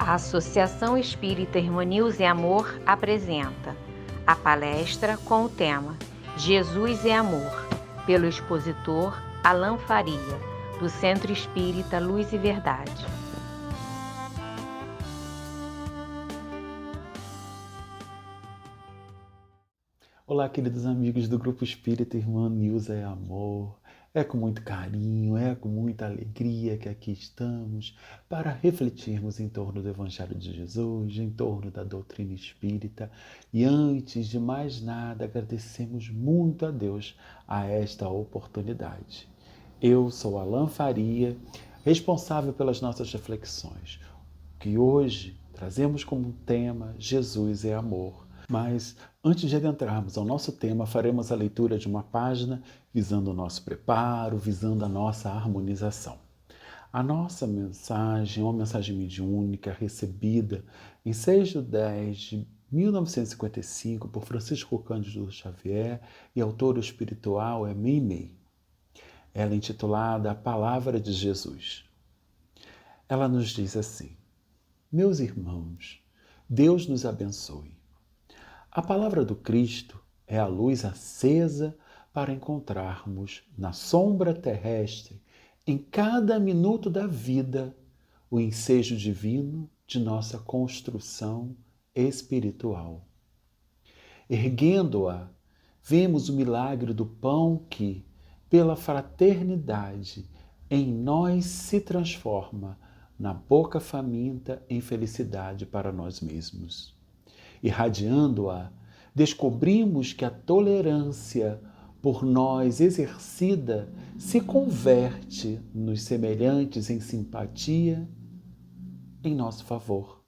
A Associação Espírita Irmã Nilza e Amor apresenta a palestra com o tema Jesus é Amor, pelo expositor Alain Faria, do Centro Espírita Luz e Verdade. Olá, queridos amigos do Grupo Espírita Irmã Nilza e Amor. É com muito carinho, é com muita alegria que aqui estamos para refletirmos em torno do Evangelho de Jesus, em torno da doutrina espírita. E antes de mais nada, agradecemos muito a Deus a esta oportunidade. Eu sou Alain Faria, responsável pelas nossas reflexões, que hoje trazemos como tema Jesus é Amor. Mas antes de adentrarmos ao nosso tema, faremos a leitura de uma página visando o nosso preparo, visando a nossa harmonização. A nossa mensagem é uma mensagem mediúnica recebida em 6/10/1955 por Francisco Cândido Xavier e autor espiritual é Meimei. Ela é intitulada A Palavra de Jesus. Ela nos diz assim: Meus irmãos, Deus nos abençoe. A palavra do Cristo é a luz acesa para encontrarmos na sombra terrestre, em cada minuto da vida, o ensejo divino de nossa construção espiritual. Erguendo-a, vemos o milagre do pão que, pela fraternidade, em nós se transforma na boca faminta em felicidade para nós mesmos. Irradiando-a, descobrimos que a tolerância por nós exercida se converte nos semelhantes em simpatia em nosso favor.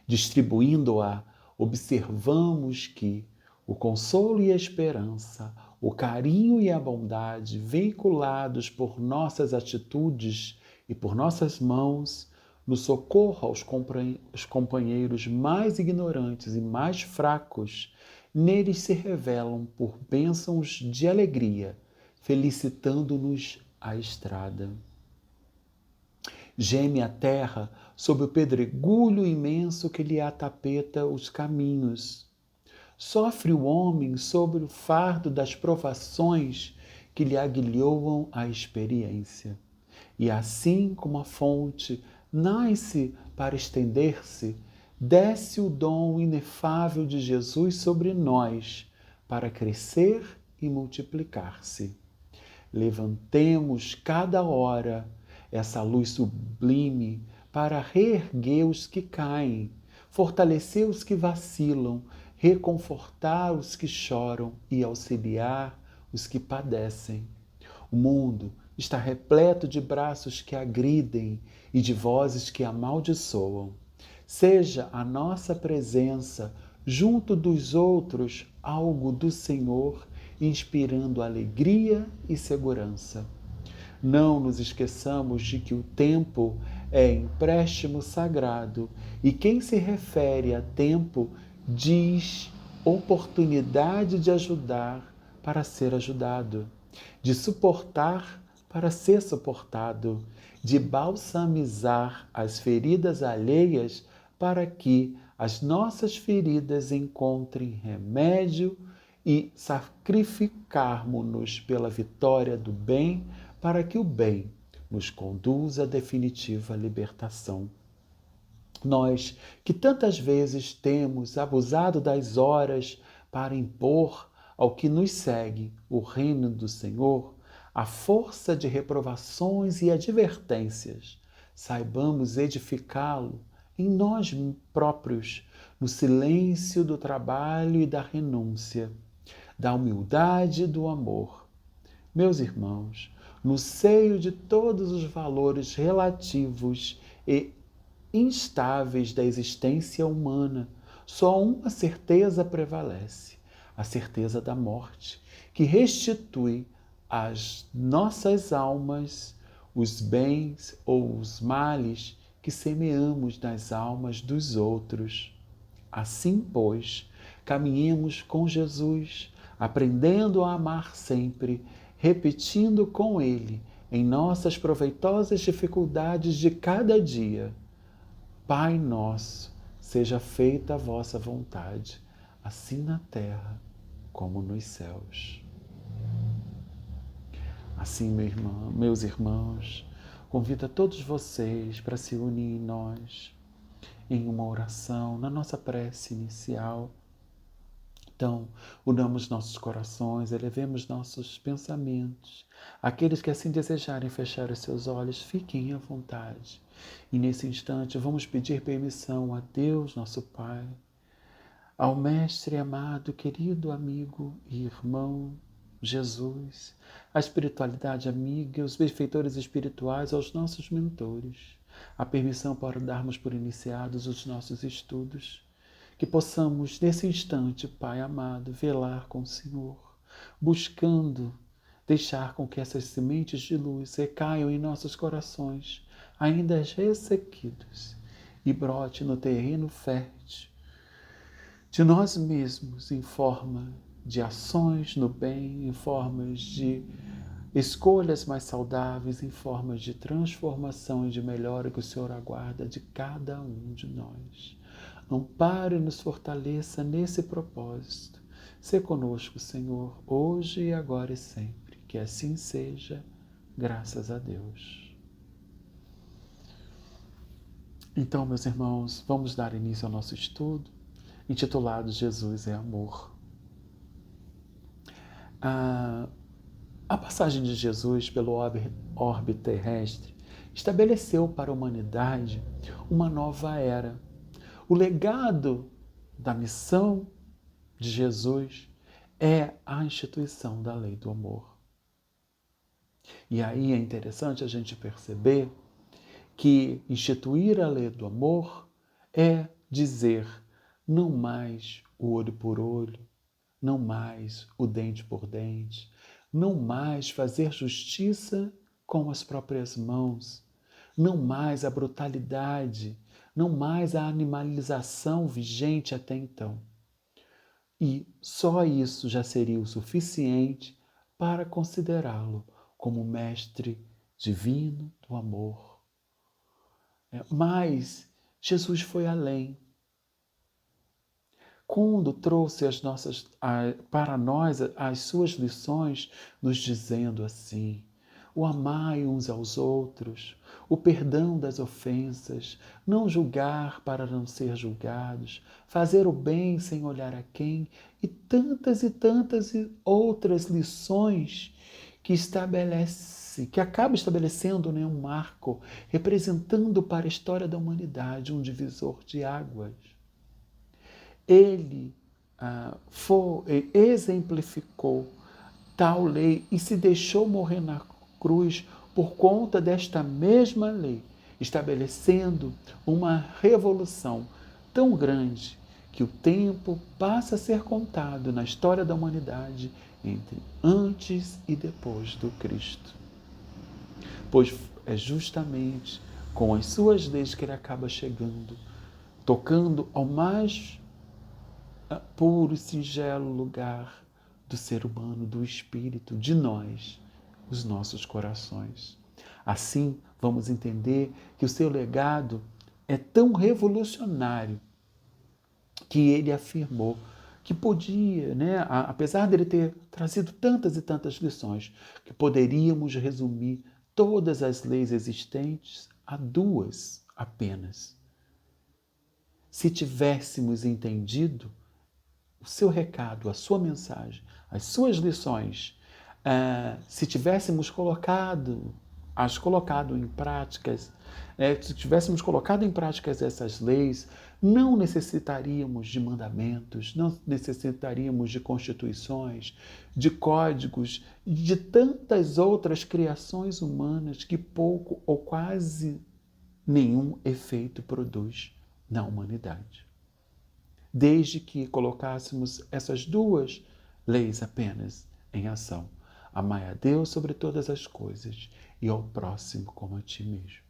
Distribuindo-a, observamos que o consolo e a esperança, o carinho e a bondade veiculados por nossas atitudes e por nossas mãos no socorro aos companheiros mais ignorantes e mais fracos, neles se revelam por bênçãos de alegria, felicitando-nos a estrada. Geme a terra sob o pedregulho imenso que lhe atapeta os caminhos. Sofre o homem sobre o fardo das provações que lhe aguilhoam a experiência. E assim como a fonte nasce para estender-se, desce o dom inefável de Jesus sobre nós para crescer e multiplicar-se. Levantemos cada hora essa luz sublime para reerguer os que caem, fortalecer os que vacilam, reconfortar os que choram e auxiliar os que padecem. O mundo está repleto de braços que agridem e de vozes que amaldiçoam. Seja a nossa presença junto dos outros algo do Senhor, inspirando alegria e segurança. Não nos esqueçamos de que o tempo é empréstimo sagrado e quem se refere a tempo diz oportunidade de ajudar para ser ajudado, de suportar para ser suportado, de balsamizar as feridas alheias para que as nossas feridas encontrem remédio e sacrificarmos-nos pela vitória do bem para que o bem nos conduza à definitiva libertação. Nós, que tantas vezes temos abusado das horas para impor ao que nos segue o reino do Senhor, a força de reprovações e advertências, saibamos edificá-lo em nós próprios, no silêncio do trabalho e da renúncia, da humildade e do amor. Meus irmãos, no seio de todos os valores relativos e instáveis da existência humana, só uma certeza prevalece, a certeza da morte, que restitui às nossas almas os bens ou os males que semeamos nas almas dos outros. Assim, pois, caminhemos com Jesus, aprendendo a amar sempre, repetindo com Ele, em nossas proveitosas dificuldades de cada dia, Pai nosso, seja feita a vossa vontade, assim na terra como nos céus. Assim, meus irmãos, convido a todos vocês para se unir em nós, em uma oração, na nossa prece inicial. Então, unamos nossos corações, elevemos nossos pensamentos. Aqueles que assim desejarem fechar os seus olhos, fiquem à vontade. E nesse instante, vamos pedir permissão a Deus, nosso Pai, ao Mestre amado, querido amigo e irmão Jesus, à espiritualidade amiga e os benfeitores espirituais, aos nossos mentores, a permissão para darmos por iniciados os nossos estudos, que possamos, nesse instante, Pai amado, velar com o Senhor, buscando deixar com que essas sementes de luz recaiam em nossos corações, ainda ressequidos, e brote no terreno fértil de nós mesmos, em forma de ações no bem, em formas de escolhas mais saudáveis, em formas de transformação e de melhora que o Senhor aguarda de cada um de nós. Ampare e nos fortaleça nesse propósito. Sê conosco, Senhor, hoje e agora e sempre. Que assim seja, graças a Deus. Então, meus irmãos, vamos dar início ao nosso estudo, intitulado Jesus é Amor. A passagem de Jesus pelo orbe terrestre estabeleceu para a humanidade uma nova era. O legado da missão de Jesus é a instituição da lei do amor. E aí é interessante a gente perceber que instituir a lei do amor é dizer não mais o olho por olho, não mais o dente por dente, não mais fazer justiça com as próprias mãos, não mais a brutalidade, não mais a animalização vigente até então. E só isso já seria o suficiente para considerá-lo como mestre divino do amor. Mas Jesus foi além. Quando trouxe para nós as suas lições, nos dizendo assim: o amai uns aos outros, o perdão das ofensas, não julgar para não ser julgados, fazer o bem sem olhar a quem, e tantas outras lições que acaba estabelecendo um marco, representando para a história da humanidade um divisor de águas. Ele exemplificou tal lei e se deixou morrer na cruz por conta desta mesma lei, estabelecendo uma revolução tão grande que o tempo passa a ser contado na história da humanidade entre antes e depois do Cristo. Pois é justamente com as suas leis que ele acaba chegando, tocando ao mais puro e singelo lugar do ser humano, do espírito, de nós, os nossos corações. Assim, vamos entender que o seu legado é tão revolucionário que ele afirmou que podia, apesar dele ter trazido tantas e tantas lições, que poderíamos resumir todas as leis existentes a duas apenas. Se tivéssemos entendido o seu recado, a sua mensagem, as suas lições, se tivéssemos colocado em práticas, se tivéssemos colocado em práticas essas leis, não necessitaríamos de mandamentos, não necessitaríamos de constituições, de códigos, de tantas outras criações humanas que pouco ou quase nenhum efeito produz na humanidade. Desde que colocássemos essas duas leis apenas em ação. Amai a Deus sobre todas as coisas e ao próximo como a ti mesmo.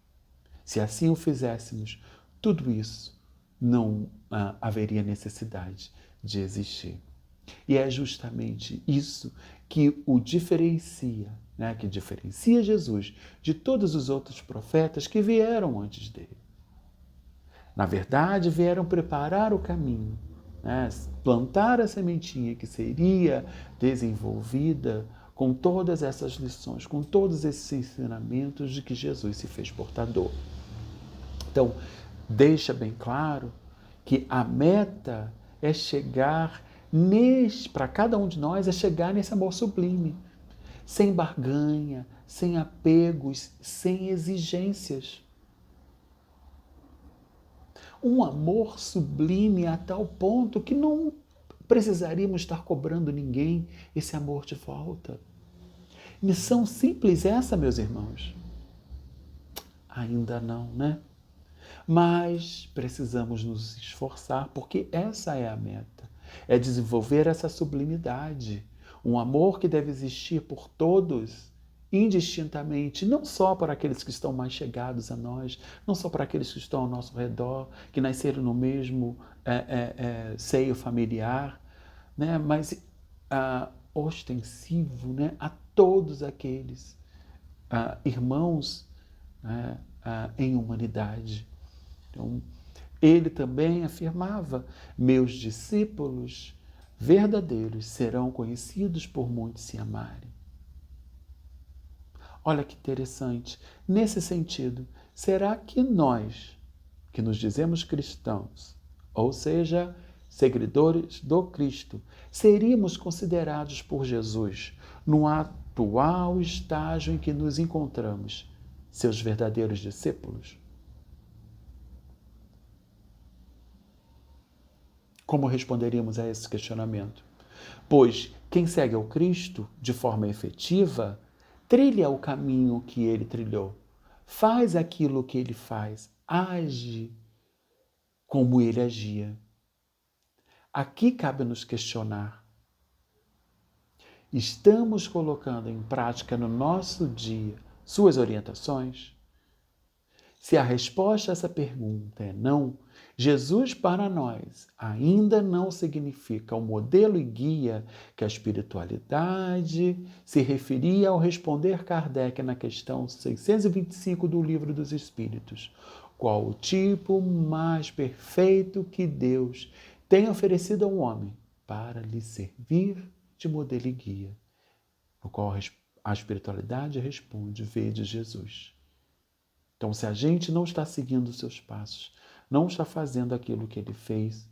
Se assim o fizéssemos, tudo isso não haveria necessidade de existir. E é justamente isso que o diferencia, que diferencia Jesus de todos os outros profetas que vieram antes dele. Na verdade, vieram preparar o caminho, né? Plantar a sementinha que seria desenvolvida com todas essas lições, com todos esses ensinamentos de que Jesus se fez portador. Então, deixa bem claro que a meta é chegar para cada um de nós, é chegar nesse amor sublime, sem barganha, sem apegos, sem exigências. Um amor sublime a tal ponto que não precisaríamos estar cobrando ninguém esse amor de volta. Missão simples essa, meus irmãos? Ainda não, né? Mas precisamos nos esforçar, porque essa é a meta. É desenvolver essa sublimidade. Um amor que deve existir por todos, indistintamente, não só para aqueles que estão mais chegados a nós, não só para aqueles que estão ao nosso redor, que nasceram no mesmo seio familiar, né? Mas ostensivo, né? A todos aqueles irmãos, né? Em humanidade. Então, ele também afirmava: meus discípulos verdadeiros serão conhecidos por muitos se amarem. Olha que interessante. Nesse sentido, será que nós, que nos dizemos cristãos, ou seja, seguidores do Cristo, seríamos considerados por Jesus, no atual estágio em que nos encontramos, seus verdadeiros discípulos? Como responderíamos a esse questionamento? Pois quem segue ao Cristo de forma efetiva trilha o caminho que ele trilhou, faz aquilo que ele faz, age como ele agia. Aqui cabe nos questionar: estamos colocando em prática no nosso dia suas orientações? Se a resposta a essa pergunta é não, Jesus para nós ainda não significa o modelo e guia que a espiritualidade se referia ao responder Kardec na questão 625 do Livro dos Espíritos. Qual o tipo mais perfeito que Deus tem oferecido ao homem para lhe servir de modelo e guia? No qual a espiritualidade responde: vede Jesus. Então, se a gente não está seguindo os seus passos, não está fazendo aquilo que ele fez,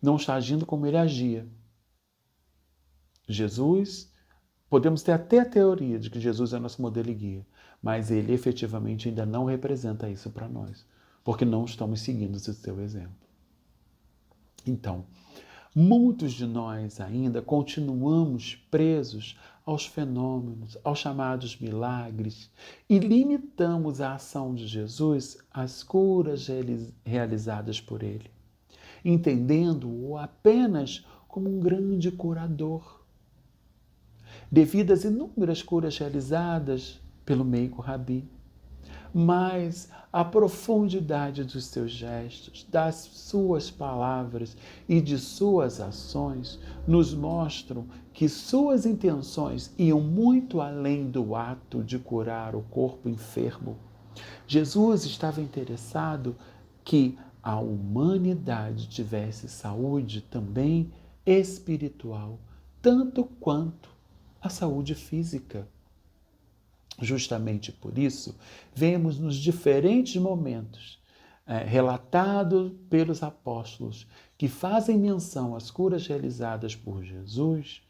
não está agindo como ele agia, Jesus, podemos ter até a teoria de que Jesus é nosso modelo e guia, mas ele efetivamente ainda não representa isso para nós, porque não estamos seguindo o seu exemplo. Então, muitos de nós ainda continuamos presos aos fenômenos, aos chamados milagres, e limitamos a ação de Jesus às curas realizadas por ele, entendendo-o apenas como um grande curador. Devido às inúmeras curas realizadas pelo meigo Rabi, mas a profundidade dos seus gestos, das suas palavras e de suas ações nos mostram que suas intenções iam muito além do ato de curar o corpo enfermo. Jesus estava interessado que a humanidade tivesse saúde também espiritual, tanto quanto a saúde física. Justamente por isso, vemos nos diferentes momentos relatados pelos apóstolos que fazem menção às curas realizadas por Jesus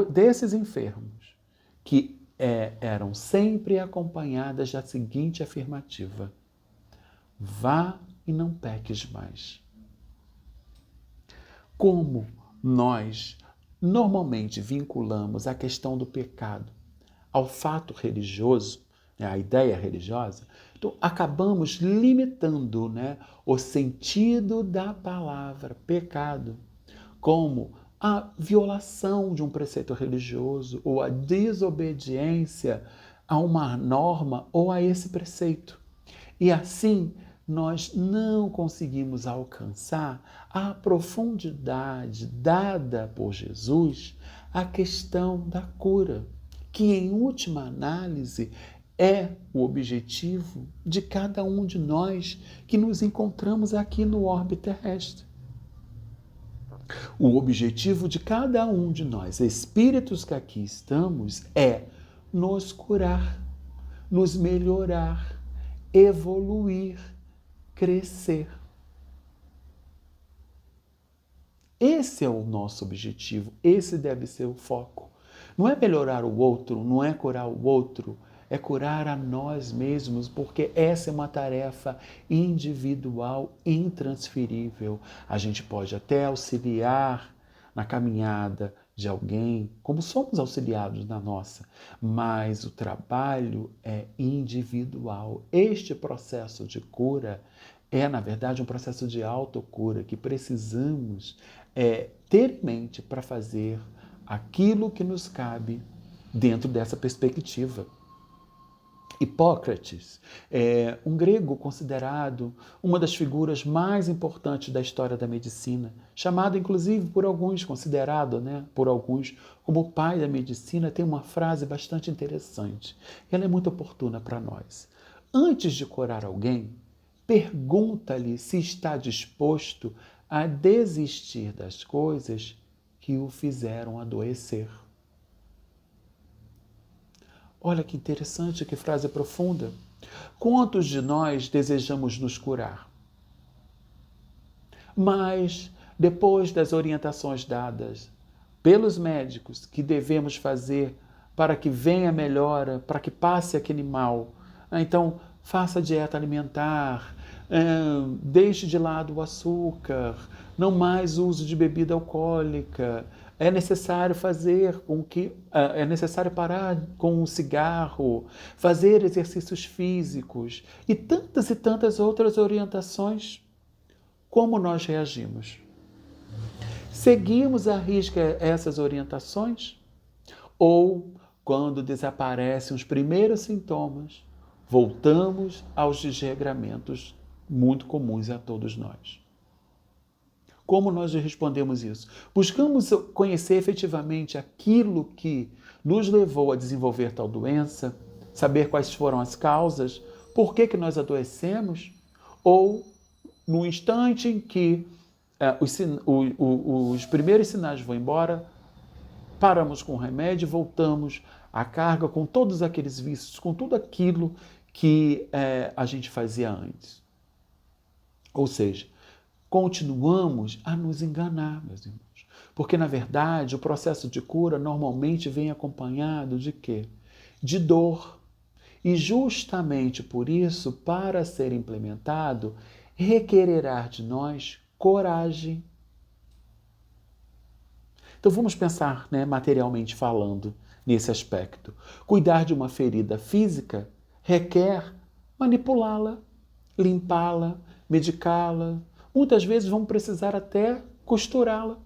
desses enfermos, que eram sempre acompanhadas da seguinte afirmativa: vá e não peques mais. Como nós normalmente vinculamos a questão do pecado ao fato religioso, né, à ideia religiosa, então acabamos limitando, né, o sentido da palavra pecado como a violação de um preceito religioso ou a desobediência a uma norma ou a esse preceito. E assim nós não conseguimos alcançar a profundidade dada por Jesus à questão da cura, que, em última análise, é o objetivo de cada um de nós que nos encontramos aqui no orbe terrestre. O objetivo de cada um de nós, espíritos que aqui estamos, é nos curar, nos melhorar, evoluir, crescer. Esse é o nosso objetivo, esse deve ser o foco. Não é melhorar o outro, não é curar o outro, é curar a nós mesmos, porque essa é uma tarefa individual, intransferível. A gente pode até auxiliar na caminhada de alguém, como somos auxiliados na nossa, mas o trabalho é individual. Este processo de cura é, na verdade, um processo de autocura que precisamos ter em mente para fazer aquilo que nos cabe dentro dessa perspectiva. Hipócrates, um grego considerado uma das figuras mais importantes da história da medicina, chamado inclusive por alguns, considerado por alguns como o pai da medicina, tem uma frase bastante interessante. Ela é muito oportuna para nós. Antes de curar alguém, pergunta-lhe se está disposto a desistir das coisas que o fizeram adoecer. Olha que interessante, que frase profunda. Quantos de nós desejamos nos curar? Mas, depois das orientações dadas pelos médicos que devemos fazer para que venha a melhora, para que passe aquele mal, então faça dieta alimentar, deixe de lado o açúcar, não mais uso de bebida alcoólica, é necessário é necessário parar com o cigarro, fazer exercícios físicos e tantas outras orientações. Como nós reagimos? Seguimos à risca essas orientações? Ou, quando desaparecem os primeiros sintomas, voltamos aos desregramentos muito comuns a todos nós? Como nós respondemos isso? Buscamos conhecer efetivamente aquilo que nos levou a desenvolver tal doença, saber quais foram as causas, por que nós adoecemos, ou no instante em que os primeiros sinais vão embora, paramos com o remédio e voltamos à carga com todos aqueles vícios, com tudo aquilo que a gente fazia antes. Ou seja, continuamos a nos enganar, meus irmãos. Porque, na verdade, o processo de cura normalmente vem acompanhado de quê? De dor. E justamente por isso, para ser implementado, requererá de nós coragem. Então vamos pensar, materialmente falando, nesse aspecto. Cuidar de uma ferida física requer manipulá-la, limpá-la, medicá-la. Muitas vezes vamos precisar até costurá-la.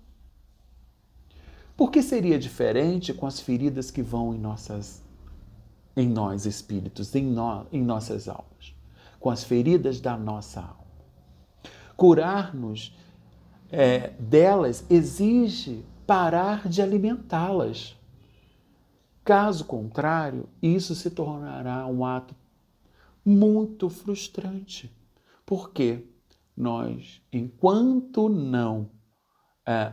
Por que seria diferente com as feridas que vão em nós espíritos, em nossas almas? Com as feridas da nossa alma. Curar-nos delas exige parar de alimentá-las. Caso contrário, isso se tornará um ato muito frustrante. Por quê? Nós, enquanto não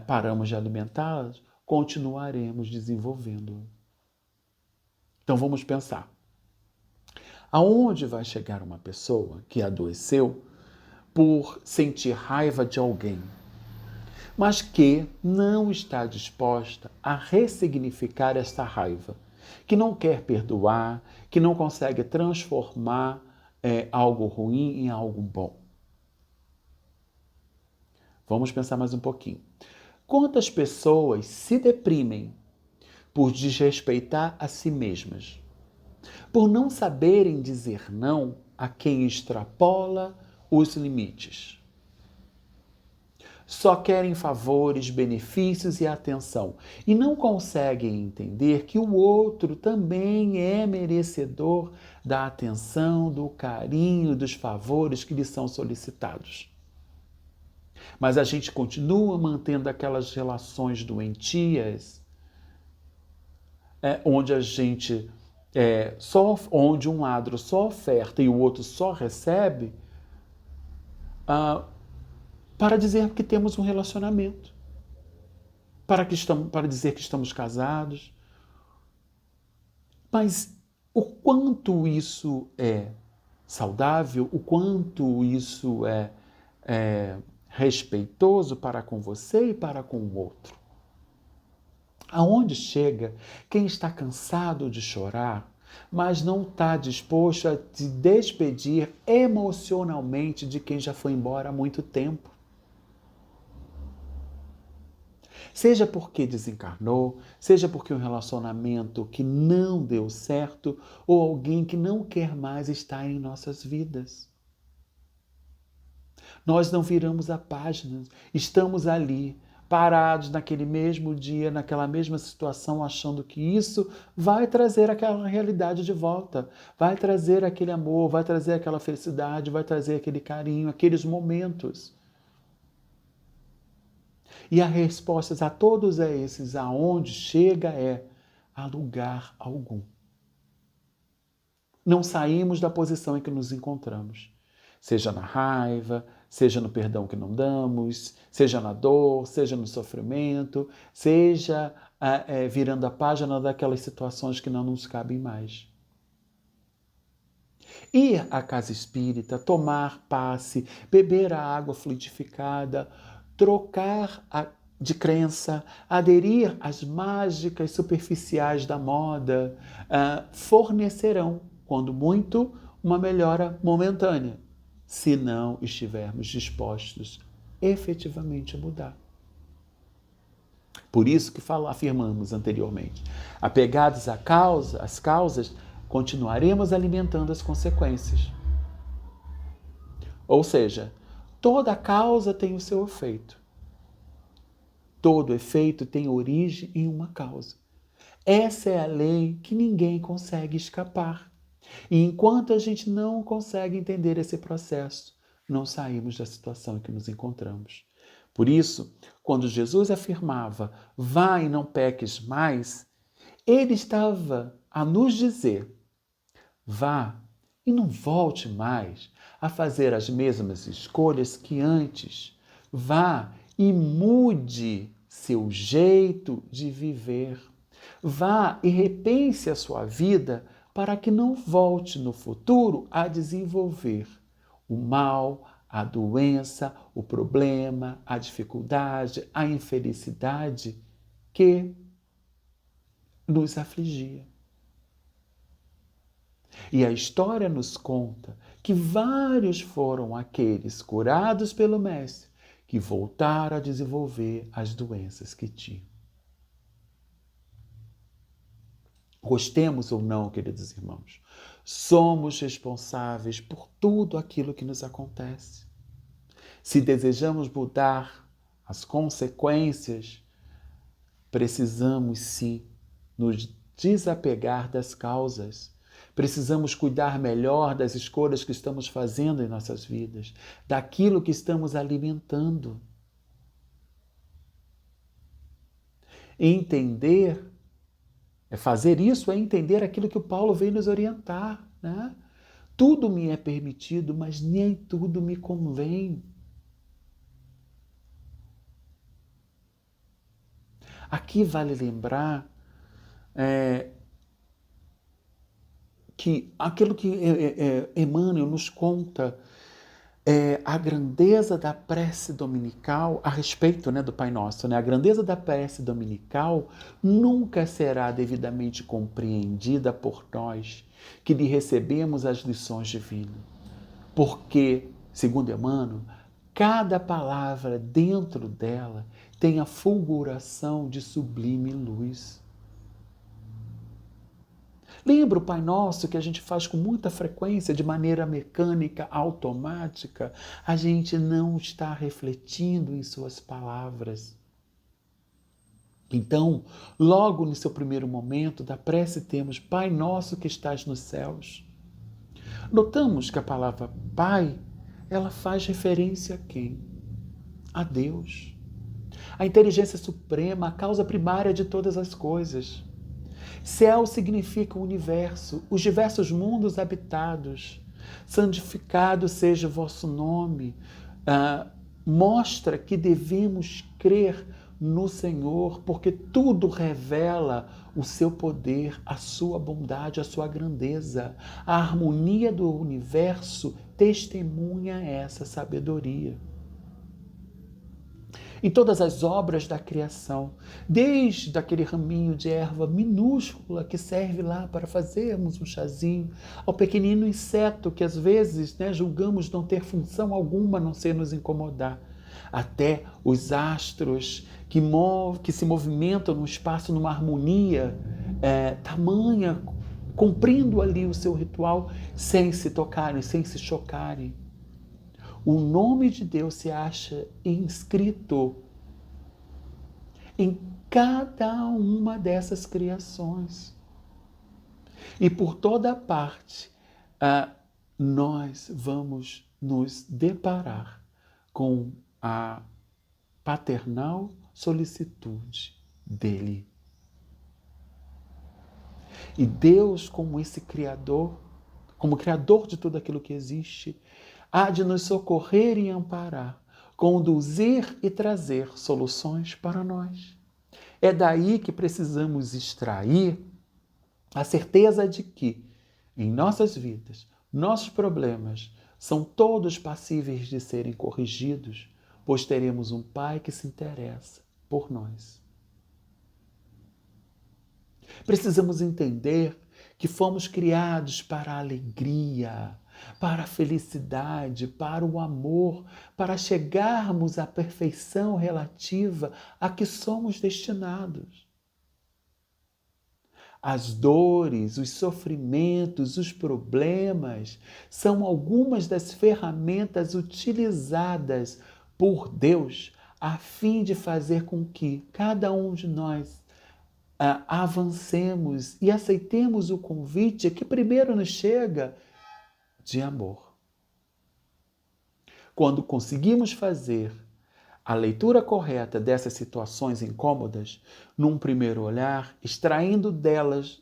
paramos de alimentá-las, continuaremos desenvolvendo. Então vamos pensar. Aonde vai chegar uma pessoa que adoeceu por sentir raiva de alguém, mas que não está disposta a ressignificar esta raiva, que não quer perdoar, que não consegue transformar algo ruim em algo bom? Vamos pensar mais um pouquinho. Quantas pessoas se deprimem por desrespeitar a si mesmas? Por não saberem dizer não a quem extrapola os limites? Só querem favores, benefícios e atenção e não conseguem entender que o outro também é merecedor da atenção, do carinho, dos favores que lhe são solicitados. Mas a gente continua mantendo aquelas relações doentias, onde a gente onde um lado só oferta e o outro só recebe, para dizer que temos um relacionamento, para dizer que estamos casados. Mas o quanto isso é saudável, o quanto isso é respeitoso para com você e para com o outro. Aonde chega quem está cansado de chorar, mas não está disposto a se despedir emocionalmente de quem já foi embora há muito tempo. Seja porque desencarnou, seja porque um relacionamento que não deu certo ou alguém que não quer mais estar em nossas vidas. Nós não viramos a página, estamos ali, parados naquele mesmo dia, naquela mesma situação, achando que isso vai trazer aquela realidade de volta, vai trazer aquele amor, vai trazer aquela felicidade, vai trazer aquele carinho, aqueles momentos. E a resposta a todos esses, aonde chega, a lugar algum. Não saímos da posição em que nos encontramos. Seja na raiva, seja no perdão que não damos, seja na dor, seja no sofrimento, seja virando a página daquelas situações que não nos cabem mais. Ir à casa espírita, tomar passe, beber a água fluidificada, trocar de crença, aderir às mágicas superficiais da moda, fornecerão, quando muito, uma melhora momentânea, se não estivermos dispostos efetivamente a mudar. Por isso que afirmamos anteriormente, apegados às causas, continuaremos alimentando as consequências. Ou seja, toda causa tem o seu efeito. Todo efeito tem origem em uma causa. Essa é a lei que ninguém consegue escapar. E enquanto a gente não consegue entender esse processo, não saímos da situação em que nos encontramos. Por isso, quando Jesus afirmava, vá e não peques mais, ele estava a nos dizer, vá e não volte mais a fazer as mesmas escolhas que antes. Vá e mude seu jeito de viver. Vá e repense a sua vida para que não volte no futuro a desenvolver o mal, a doença, o problema, a dificuldade, a infelicidade que nos afligia. E a história nos conta que vários foram aqueles curados pelo Mestre que voltaram a desenvolver as doenças que tinham. Gostemos ou não, queridos irmãos, somos responsáveis por tudo aquilo que nos acontece. Se desejamos mudar as consequências, precisamos sim nos desapegar das causas. Precisamos cuidar melhor das escolhas que estamos fazendo em nossas vidas, daquilo que estamos alimentando. Fazer isso é entender aquilo que o Paulo veio nos orientar, né? Tudo me é permitido, mas nem tudo me convém. Aqui vale lembrar que aquilo que Emmanuel nos conta a grandeza da prece dominical, a respeito do Pai Nosso, a grandeza da prece dominical nunca será devidamente compreendida por nós, que lhe recebemos as lições divinas. Porque, segundo Emmanuel, cada palavra dentro dela tem a fulguração de sublime luz. Lembra o Pai Nosso que a gente faz com muita frequência, de maneira mecânica, automática? A gente não está refletindo em suas palavras. Então, logo no seu primeiro momento da prece temos Pai Nosso que estás nos céus. Notamos que a palavra Pai, ela faz referência a quem? A Deus. A inteligência suprema, a causa primária de todas as coisas. Céu significa o universo, os diversos mundos habitados. Santificado seja o vosso nome. Mostra que devemos crer no Senhor, porque tudo revela o seu poder, a sua bondade, a sua grandeza. A harmonia do universo testemunha essa sabedoria. Em todas as obras da criação, desde aquele raminho de erva minúscula que serve lá para fazermos um chazinho, ao pequenino inseto que às vezes julgamos não ter função alguma a não ser nos incomodar, até os astros que se movimentam no espaço numa harmonia tamanha, cumprindo ali o seu ritual sem se tocarem, sem se chocarem. O nome de Deus se acha inscrito em cada uma dessas criações. E por toda parte, nós vamos nos deparar com a paternal solicitude dele. E Deus, como esse Criador, como Criador de tudo aquilo que existe, há de nos socorrer e amparar, conduzir e trazer soluções para nós. É daí que precisamos extrair a certeza de que, em nossas vidas, nossos problemas são todos passíveis de serem corrigidos, pois teremos um Pai que se interessa por nós. Precisamos entender que fomos criados para a alegria, para a felicidade, para o amor, para chegarmos à perfeição relativa a que somos destinados. As dores, os sofrimentos, os problemas são algumas das ferramentas utilizadas por Deus a fim de fazer com que cada um de nós avancemos e aceitemos o convite que primeiro nos chega de amor. Quando conseguimos fazer a leitura correta dessas situações incômodas, num primeiro olhar, extraindo delas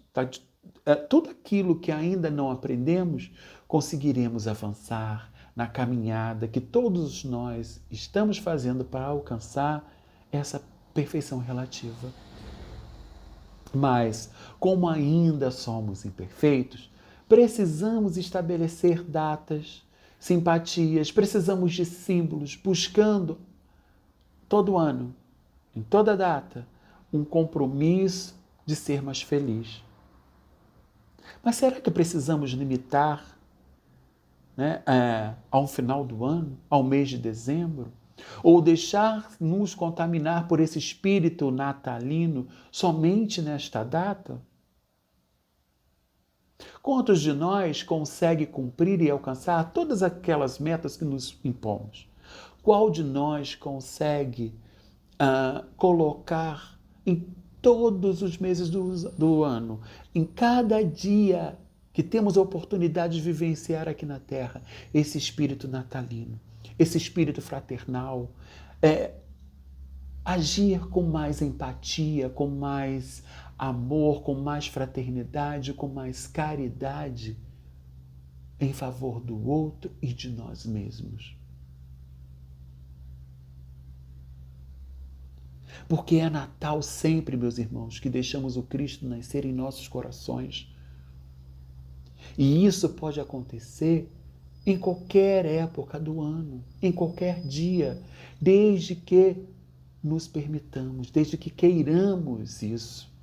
tudo aquilo que ainda não aprendemos, conseguiremos avançar na caminhada que todos nós estamos fazendo para alcançar essa perfeição relativa. Mas, como ainda somos imperfeitos, precisamos estabelecer datas, simpatias, precisamos de símbolos, buscando todo ano, em toda data, um compromisso de ser mais feliz. Mas será que precisamos limitar ao final do ano, ao mês de dezembro? Ou deixar-nos contaminar por esse espírito natalino somente nesta data? Quantos de nós consegue cumprir e alcançar todas aquelas metas que nos impomos? Qual de nós consegue colocar em todos os meses do ano, em cada dia que temos a oportunidade de vivenciar aqui na Terra, esse espírito natalino, esse espírito fraternal, agir com mais empatia, com mais amor, com mais fraternidade, com mais caridade em favor do outro e de nós mesmos. Porque é Natal sempre, meus irmãos, que deixamos o Cristo nascer em nossos corações. E isso pode acontecer em qualquer época do ano, em qualquer dia, desde que nos permitamos, desde que queiramos isso.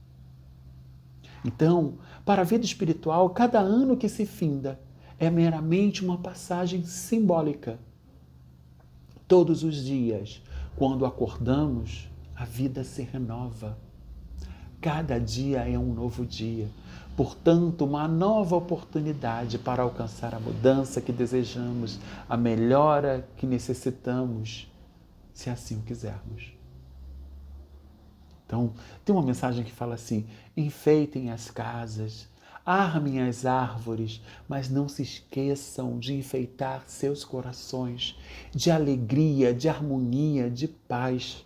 Então, para a vida espiritual, cada ano que se finda é meramente uma passagem simbólica. Todos os dias, quando acordamos, a vida se renova. Cada dia é um novo dia. Portanto, uma nova oportunidade para alcançar a mudança que desejamos, a melhora que necessitamos, se assim o quisermos. Então, tem uma mensagem que fala assim: enfeitem as casas, armem as árvores, mas não se esqueçam de enfeitar seus corações de alegria, de harmonia, de paz.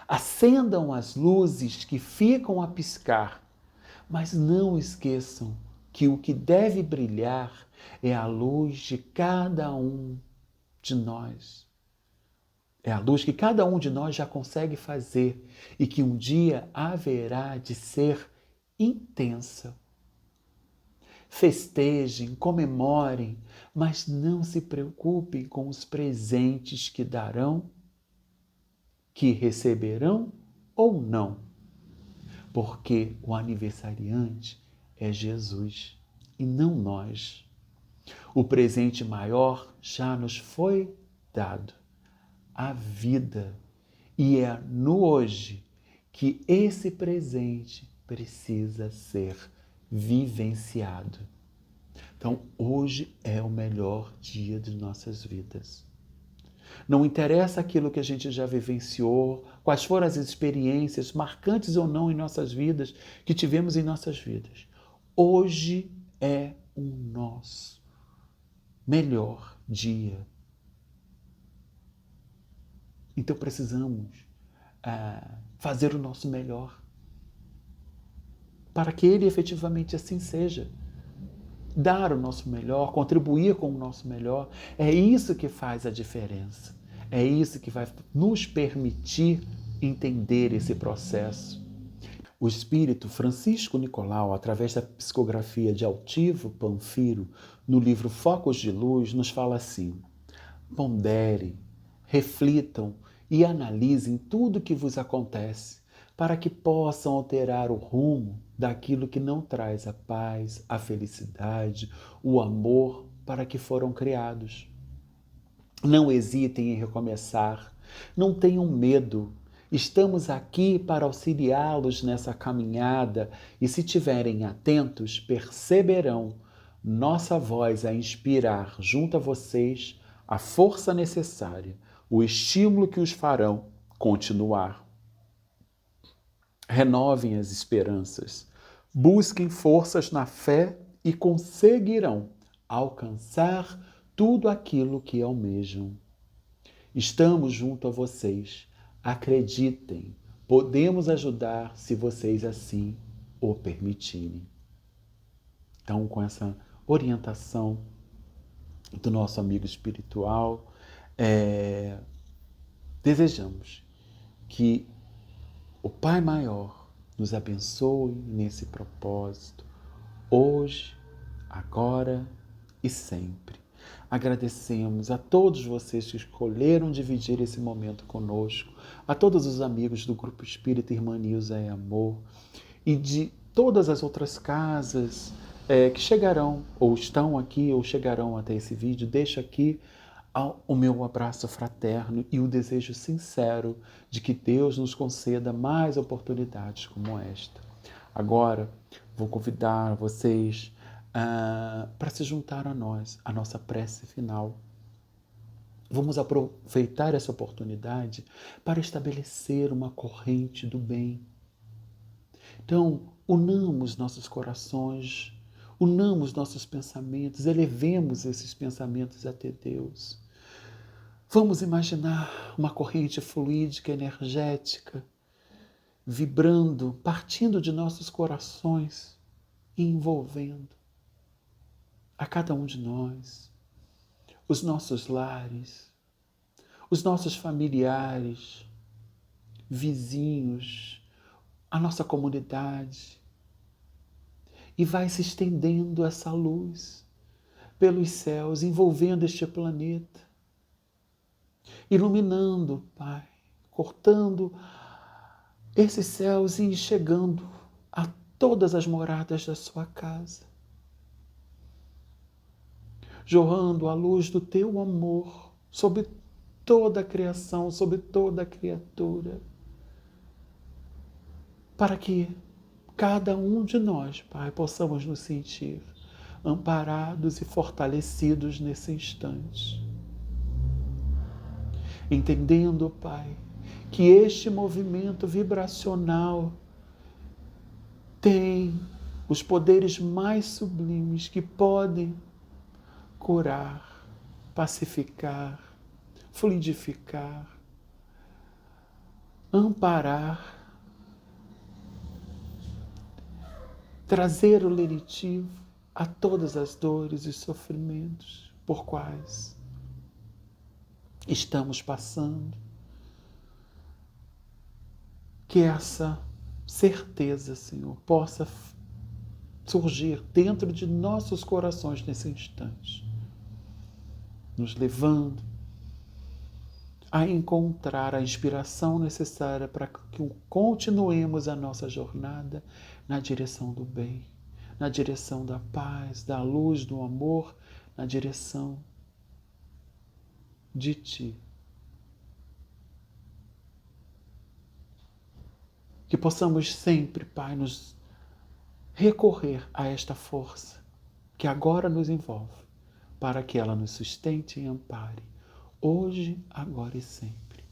Acendam as luzes que ficam a piscar, Mas não esqueçam que o que deve brilhar é a luz de cada um de nós. É a luz que cada um de nós já consegue fazer e que um dia haverá de ser intensa. Festejem, comemorem, mas não se preocupem com os presentes que darão, que receberão ou não, porque o aniversariante é Jesus e não nós. O presente maior já nos foi dado, a vida, e é no hoje que esse presente precisa ser vivenciado. Então, hoje é o melhor dia de nossas vidas. Não interessa aquilo que a gente já vivenciou, quais foram as experiências, marcantes ou não em nossas vidas, que tivemos em nossas vidas. Hoje é o nosso melhor dia. Então precisamos fazer o nosso melhor para que ele efetivamente assim seja. Dar o nosso melhor, contribuir com o nosso melhor, é isso que faz a diferença. É isso que vai nos permitir entender esse processo. O espírito Francisco Nicolau, através da psicografia de Altivo Panfiro, no livro Focos de Luz, nos fala assim: ponderem, reflitam e analisem tudo que vos acontece, para que possam alterar o rumo daquilo que não traz a paz, a felicidade, o amor para que foram criados. Não hesitem em recomeçar, não tenham medo. Estamos aqui para auxiliá-los nessa caminhada e, se estiverem atentos, perceberão nossa voz a inspirar junto a vocês a força necessária, o estímulo que os farão continuar. Renovem as esperanças, busquem forças na fé e conseguirão alcançar tudo aquilo que almejam. Estamos junto a vocês. Acreditem, podemos ajudar se vocês assim o permitirem. Então, com essa orientação do nosso amigo espiritual, desejamos que o Pai Maior nos abençoe nesse propósito, hoje, agora e sempre. Agradecemos a todos vocês que escolheram dividir esse momento conosco, a todos os amigos do Grupo Espírita Irmã Nilza é Amor e de todas as outras casas que chegarão, ou estão aqui, ou chegarão até esse vídeo. Deixo aqui o meu abraço fraterno e o desejo sincero de que Deus nos conceda mais oportunidades como esta. Agora, vou convidar vocês para se juntar a nós, a nossa prece final. Vamos aproveitar essa oportunidade para estabelecer uma corrente do bem. Então, unamos nossos corações, unamos nossos pensamentos, elevemos esses pensamentos até Deus. Vamos imaginar uma corrente fluídica, energética, vibrando, partindo de nossos corações e envolvendo a cada um de nós, os nossos lares, os nossos familiares, vizinhos, a nossa comunidade. E vai se estendendo essa luz pelos céus, envolvendo este planeta, iluminando, Pai, cortando esses céus e chegando a todas as moradas da sua casa, jorrando a luz do teu amor sobre toda a criação, sobre toda a criatura, para que cada um de nós, Pai, possamos nos sentir amparados e fortalecidos nesse instante. Entendendo, Pai, que este movimento vibracional tem os poderes mais sublimes que podem curar, pacificar, fluidificar, amparar, trazer o lenitivo a todas as dores e sofrimentos por quais estamos passando. Que essa certeza, Senhor, possa surgir dentro de nossos corações nesse instante, nos levando a encontrar a inspiração necessária para que continuemos a nossa jornada na direção do bem, na direção da paz, da luz, do amor, na direção de Ti. Que possamos sempre, Pai, nos recorrer a esta força que agora nos envolve, para que ela nos sustente e ampare, hoje, agora e sempre.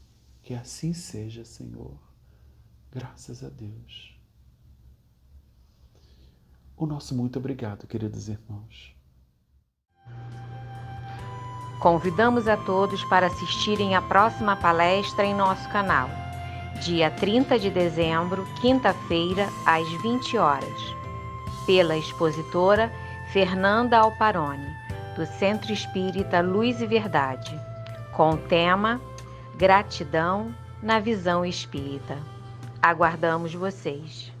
Que assim seja, Senhor. Graças a Deus. O nosso muito obrigado, queridos irmãos. Convidamos a todos para assistirem à próxima palestra em nosso canal, dia 30 de dezembro, quinta-feira, às 20 horas, pela expositora Fernanda Alparoni, do Centro Espírita Luz e Verdade, com o tema Gratidão na Visão Espírita. Aguardamos vocês!